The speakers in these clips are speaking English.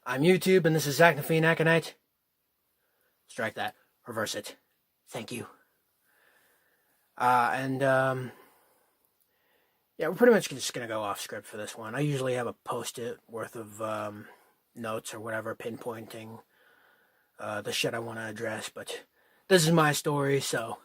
I'm YouTube, and this is Zachnafine Aconite. Strike that. Reverse it. Thank you. Yeah, we're pretty much just going to go off script for this one. I usually have a post-it worth of notes or whatever, pinpointing the shit I want to address, but this is my story, so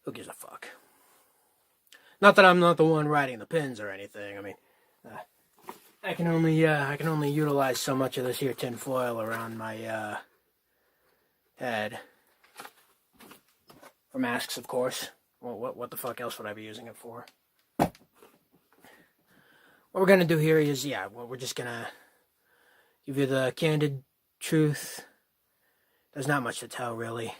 who gives a fuck? Not that I'm not the one writing the pins or anything. I mean, I can only utilize so much of this here tin foil around my head for masks, of course. Well, what the fuck else would I be using it for? What we're gonna do here is, we're just gonna give you the candid truth. There's not much to tell, really.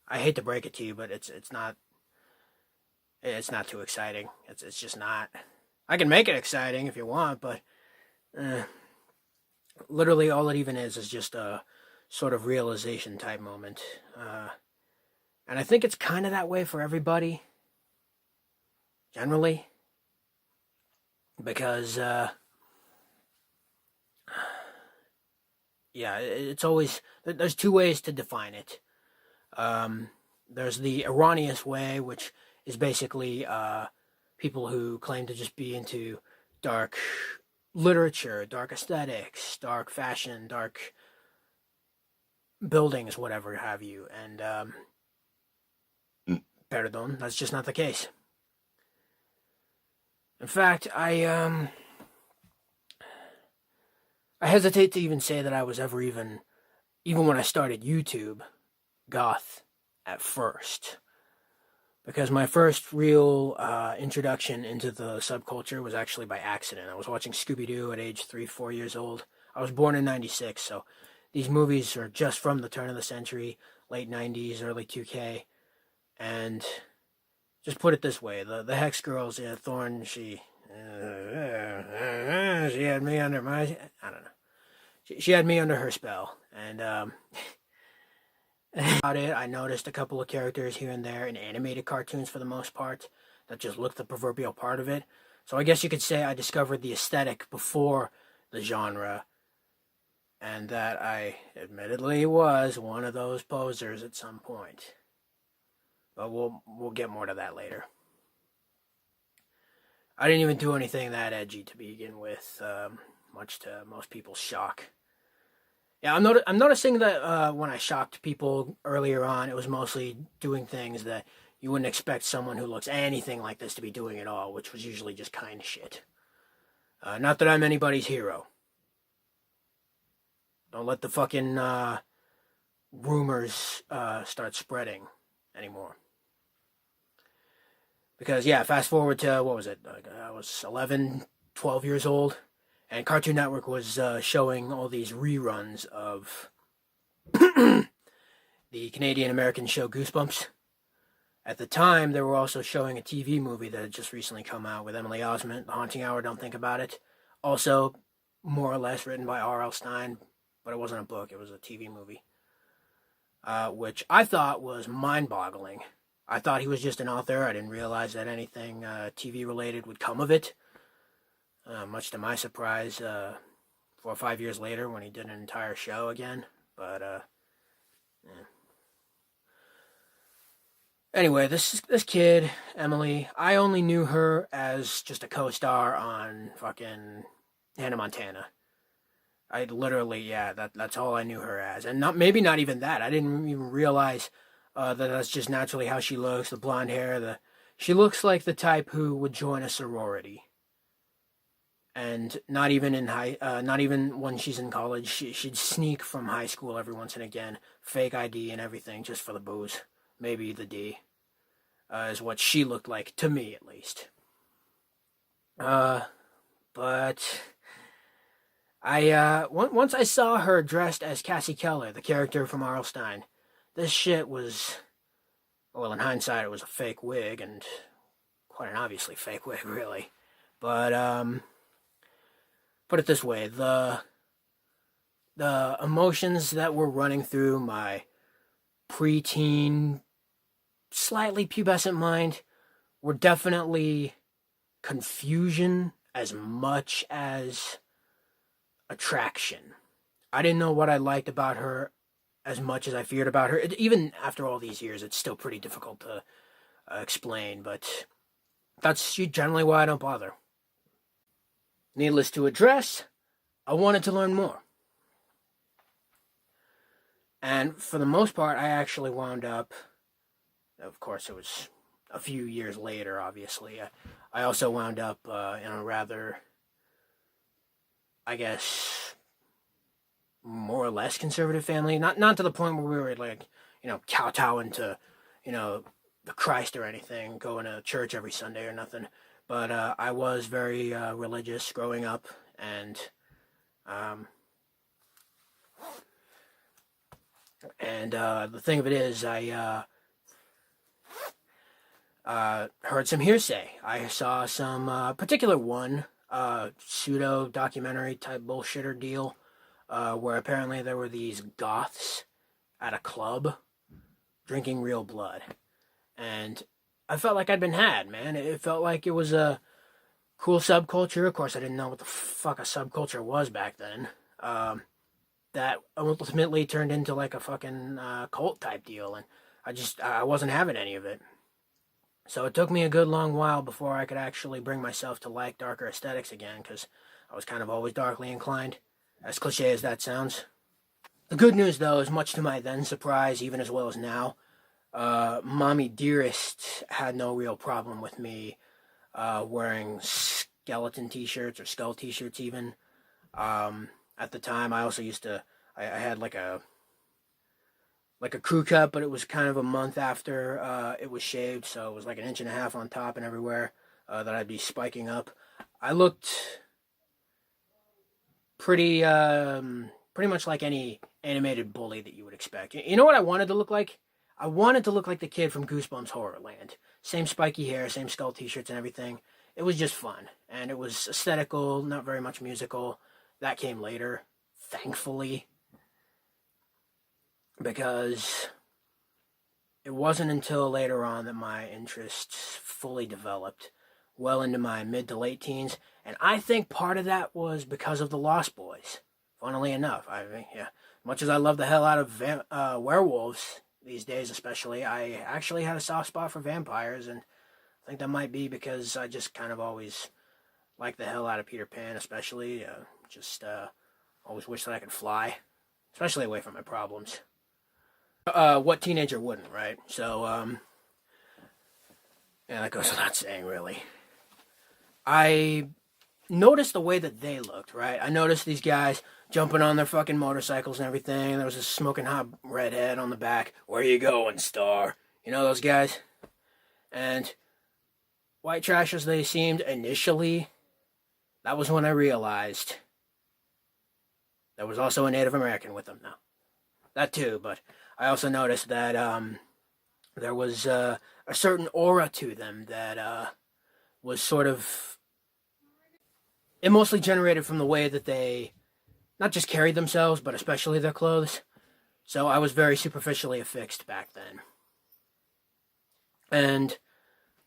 I hate to break it to you, but it's not too exciting. It's just not. I can make it exciting if you want, but literally all it even is just a sort of realization type moment. And I think it's kind of that way for everybody, generally, because it's always, there's two ways to define it. There's the erroneous way, which is basically people who claim to just be into dark literature, dark aesthetics, dark fashion, dark buildings, whatever have you. And perdón, that's just not the case. In fact, I hesitate to even say that I was ever even when I started YouTube, Goth at first. Because my first real introduction into the subculture was actually by accident. I was watching Scooby-Doo at age 3-4 years old. I was born in 96, so these movies are just from the turn of the century, late 90s, early 2K. And just put it this way, the Hex Girls, Thorn, she had me under my, I don't know. She had me under her spell. And about it, I noticed a couple of characters here and there in animated cartoons for the most part that just looked the proverbial part of it. So I guess you could say I discovered the aesthetic before the genre, and that I admittedly was one of those posers at some point. But we'll get more to that later. I didn't even do anything that edgy to begin with, much to most people's shock. Yeah, I'm noticing that when I shocked people earlier on, it was mostly doing things that you wouldn't expect someone who looks anything like this to be doing at all, which was usually just kind shit. Not that I'm anybody's hero. Don't let the fucking rumors start spreading anymore. Because, fast forward to, what was it? I was 11, 12 years old. And Cartoon Network was showing all these reruns of the Canadian-American show Goosebumps. At the time, they were also showing a TV movie that had just recently come out with Emily Osment, The Haunting Hour, Don't Think About It. Also, more or less written by R.L. Stine, but it wasn't a book, it was a TV movie. Which I thought was mind-boggling. I thought he was just an author. I didn't realize that anything TV-related would come of it. Much to my surprise, 4 or 5 years later when he did an entire show again. But, Anyway, this kid, Emily, I only knew her as just a co-star on fucking Hannah Montana. I literally, that's all I knew her as. And maybe not even that. I didn't even realize that that's just naturally how she looks, the blonde hair. She looks like the type who would join a sorority. And not even when she's in college, she'd sneak from high school every once and again, fake ID and everything, just for the booze. Maybe the D, is what she looked like, to me at least. But once I saw her dressed as Cassie Keller, the character from R.L. Stine, this shit was, well, in hindsight, it was a fake wig, and quite an obviously fake wig, really. But, put it this way, the emotions that were running through my preteen, slightly pubescent mind were definitely confusion as much as attraction. I didn't know what I liked about her as much as I feared about her. Even after all these years, it's still pretty difficult to explain, but that's generally why I don't bother. Needless to address, I wanted to learn more. And for the most part, I actually wound up, of course, it was a few years later, obviously. I also wound up in a rather, I guess, more or less conservative family. Not to the point where we were like, kowtowing to, the Christ or anything, going to church every Sunday or nothing. But I was very religious growing up, and um, the thing of it is, I heard some hearsay. I saw some particular one pseudo documentary type bullshitter deal where apparently there were these goths at a club drinking real blood. And I felt like I'd been had, man. It felt like it was a cool subculture. Of course, I didn't know what the fuck a subculture was back then. That ultimately turned into like a fucking cult type deal. And I wasn't having any of it. So it took me a good long while before I could actually bring myself to like darker aesthetics again, because I was kind of always darkly inclined, as cliche as that sounds. The good news, though, is much to my then surprise, even as well as now, Mommy Dearest had no real problem with me wearing skeleton t-shirts or skull t-shirts even. At the time, I also used to, I had like a crew cut, but it was kind of a month after it was shaved, so it was like 1.5 inches on top and everywhere that I'd be spiking up. I looked pretty much like any animated bully that you would expect. You know what I wanted to look like? I wanted to look like the kid from Goosebumps Horrorland. Same spiky hair, same skull t-shirts and everything. It was just fun, and it was aesthetical, not very much musical. That came later, thankfully, because it wasn't until later on that my interests fully developed, well into my mid to late teens, and I think part of that was because of the Lost Boys. Funnily enough, I mean, yeah, much as I love the hell out of werewolves these days, especially, I actually had a soft spot for vampires, and I think that might be because I just kind of always liked the hell out of Peter Pan, especially. Always wish that I could fly, especially away from my problems. What teenager wouldn't, right? So, yeah, that goes without saying, really. I noticed the way that they looked, right? I noticed these guys jumping on their fucking motorcycles and everything. There was a smoking hot redhead on the back. Where you going, star? You know those guys? And white trash as they seemed initially, that was when I realized there was also a Native American with them now. That too, but I also noticed that there was a certain aura to them that was sort of... It mostly generated from the way that they not just carried themselves, but especially their clothes. So I was very superficially affixed back then. And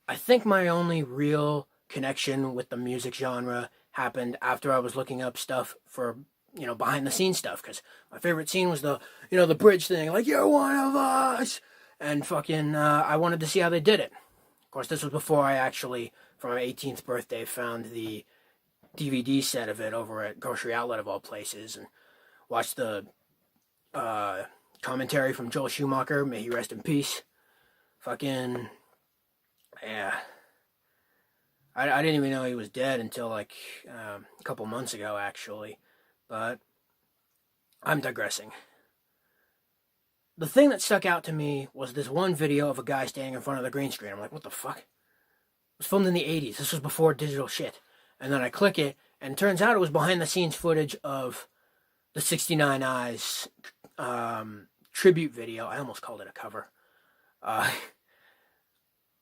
I think my only real connection with the music genre happened after I was looking up stuff for, behind the scenes stuff, because my favorite scene was the bridge thing, like, you're one of us, and fucking, I wanted to see how they did it. Of course, this was before I actually, for my 18th birthday, found the DVD set of it over at Grocery Outlet of all places, and watched the commentary from Joel Schumacher, may he rest in peace. Fucking, yeah. I didn't even know he was dead until like a couple months ago, actually. But I'm digressing. The thing that stuck out to me was this one video of a guy standing in front of the green screen. I'm like, what the fuck? It was filmed in the 80s. This was before digital shit. And then I click it, and it turns out it was behind the scenes footage of the 69 Eyes tribute video. I almost called it a cover.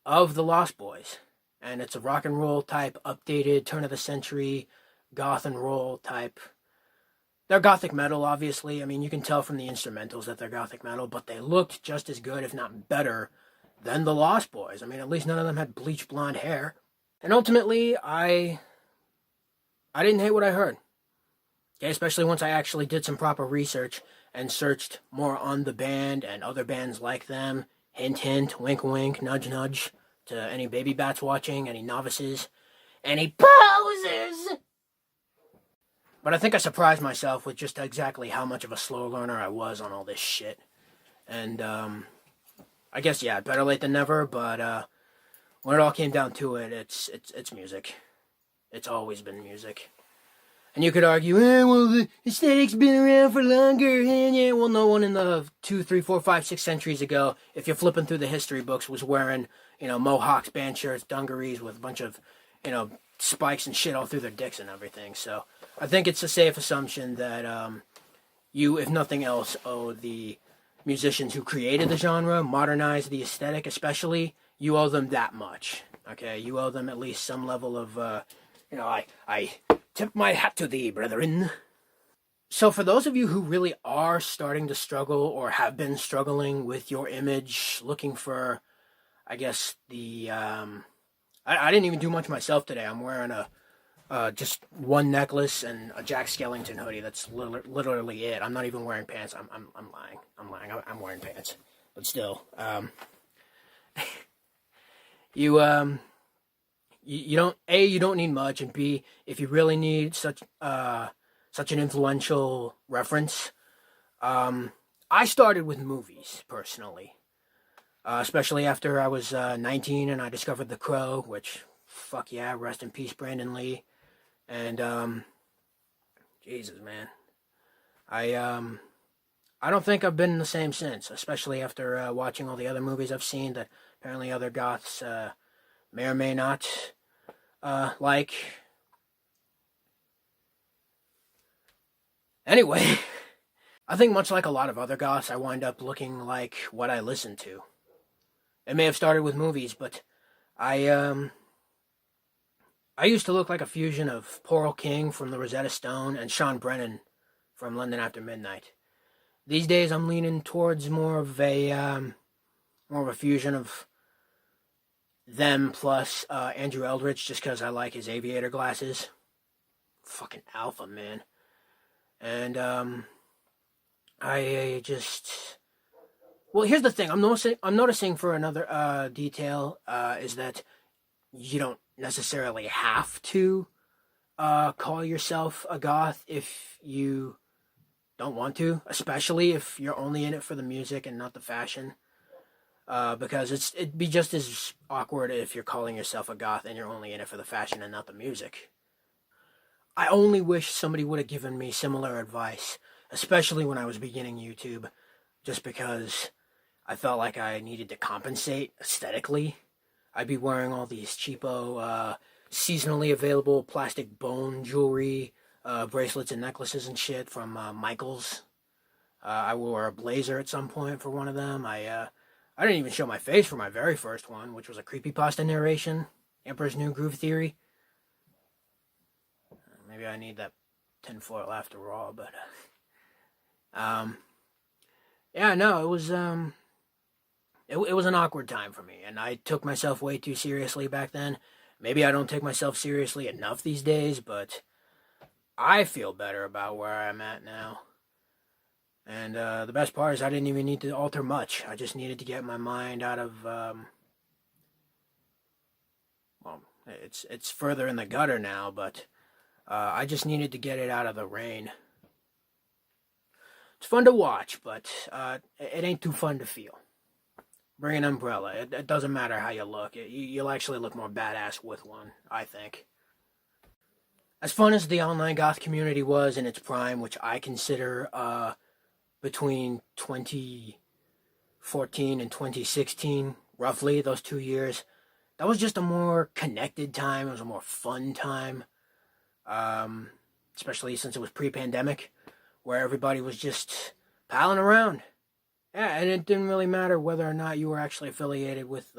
Of the Lost Boys. And it's a rock and roll type, updated, turn of the century, goth and roll type. They're gothic metal, obviously. I mean, you can tell from the instrumentals that they're gothic metal, but they looked just as good, if not better, than the Lost Boys. I mean, at least none of them had bleach blonde hair. And ultimately, I didn't hate what I heard. Okay, especially once I actually did some proper research and searched more on the band and other bands like them. Hint, hint, wink, wink, nudge, nudge to any baby bats watching, any novices, any posers. But I think I surprised myself with just exactly how much of a slow learner I was on all this shit. And I guess yeah, better late than never. But when it all came down to it, it's music. It's always been music. And you could argue, well, the aesthetic's been around for longer. And yeah, well, no one in the 2, 3, 4, 5, 6 centuries ago, if you're flipping through the history books, was wearing, mohawks, band shirts, dungarees with a bunch of, spikes and shit all through their dicks and everything. So I think it's a safe assumption that you, if nothing else, owe the musicians who created the genre, modernized the aesthetic especially, you owe them that much. Okay, you owe them at least some level of, I tip my hat to thee, brethren. So for those of you who really are starting to struggle or have been struggling with your image, looking for, I guess, I didn't even do much myself today. I'm wearing just one necklace and a Jack Skellington hoodie. That's literally it. I'm not even wearing pants. I'm lying. I'm wearing pants. But still, you don't, A, you don't need much, and B, if you really need such an influential reference, I started with movies personally, especially after I was 19 and I discovered The Crow, which, fuck yeah, rest in peace, Brandon Lee. And Jesus, man, I don't think I've been the same since, especially after watching all the other movies I've seen that apparently other goths may or may not like. Anyway, I think much like a lot of other goths, I wind up looking like what I listen to. It may have started with movies, but I used to look like a fusion of Pearl King from the Rosetta Stone and Sean Brennan from London After Midnight. These days, I'm leaning towards more of a fusion of them plus Andrew Eldritch, just because I like his aviator glasses. Fucking alpha, man. And I just, well, here's the thing. I'm noticing for another detail is that you don't necessarily have to call yourself a goth if you don't want to, especially if you're only in it for the music and not the fashion. Because it'd be just as awkward if you're calling yourself a goth and you're only in it for the fashion and not the music. I only wish somebody would have given me similar advice, especially when I was beginning YouTube, just because I felt like I needed to compensate aesthetically. I'd be wearing all these cheapo, seasonally available plastic bone jewelry, bracelets and necklaces and shit from Michaels. I wore a blazer at some point for one of them. I didn't even show my face for my very first one, which was a creepypasta narration, Emperor's New Groove Theory. Maybe I need that tinfoil after all, but yeah, no, it was it was an awkward time for me, and I took myself way too seriously back then. Maybe I don't take myself seriously enough these days, but I feel better about where I'm at now. And the best part is I didn't even need to alter much. I just needed to get my mind out of, well, it's further in the gutter now, but I just needed to get it out of the rain. It's fun to watch, but it ain't too fun to feel. Bring an umbrella. It doesn't matter how you look. You'll actually look more badass with one, I think. As fun as the online goth community was in its prime, which I consider between 2014 and 2016, roughly, those 2 years, that was just a more connected time. It was a more fun time. Especially since it was pre-pandemic, where everybody was just palling around. Yeah, and it didn't really matter whether or not you were actually affiliated with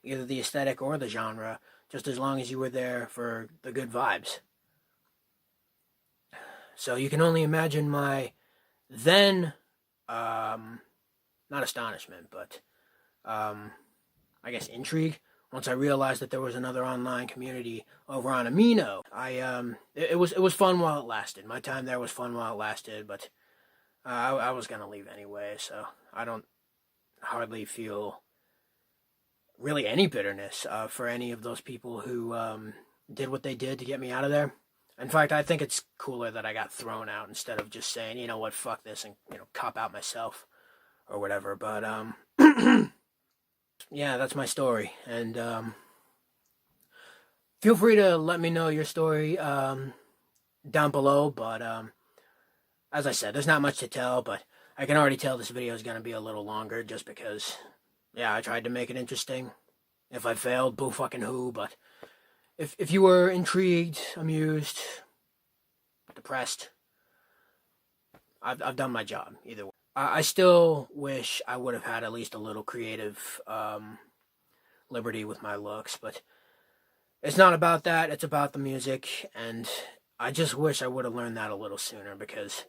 either the aesthetic or the genre, just as long as you were there for the good vibes. So you can only imagine my then, not astonishment, but I guess intrigue once I realized that there was another online community over on Amino. It was fun while it lasted. My time there was fun while it lasted, but I was gonna leave anyway, so I don't hardly feel really any bitterness for any of those people who did what they did to get me out of there. In fact, I think it's cooler that I got thrown out instead of just saying, you know what, fuck this, and cop out myself or whatever. But yeah, that's my story, and feel free to let me know your story down below. But as I said, there's not much to tell, but I can already tell this video is going to be a little longer just because, yeah, I tried to make it interesting. If I failed, boo fucking who, but if you were intrigued, amused, depressed, I've done my job either way. I still wish I would have had at least a little creative liberty with my looks, but it's not about that. It's about the music, and I just wish I would have learned that a little sooner, because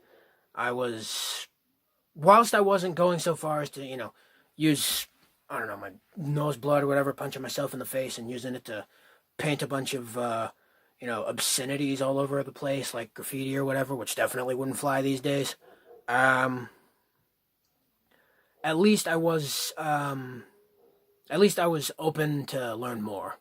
whilst I wasn't going so far as to, use, I don't know, my nose blood or whatever, punching myself in the face and using it to paint a bunch of, obscenities all over the place, like graffiti or whatever, which definitely wouldn't fly these days. At least I was open to learn more.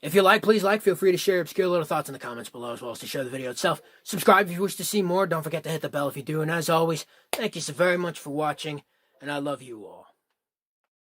If you like, please like. Feel free to share obscure little thoughts in the comments below, as well as to share the video itself. Subscribe if you wish to see more. Don't forget to hit the bell if you do. And as always, thank you so very much for watching, and I love you all.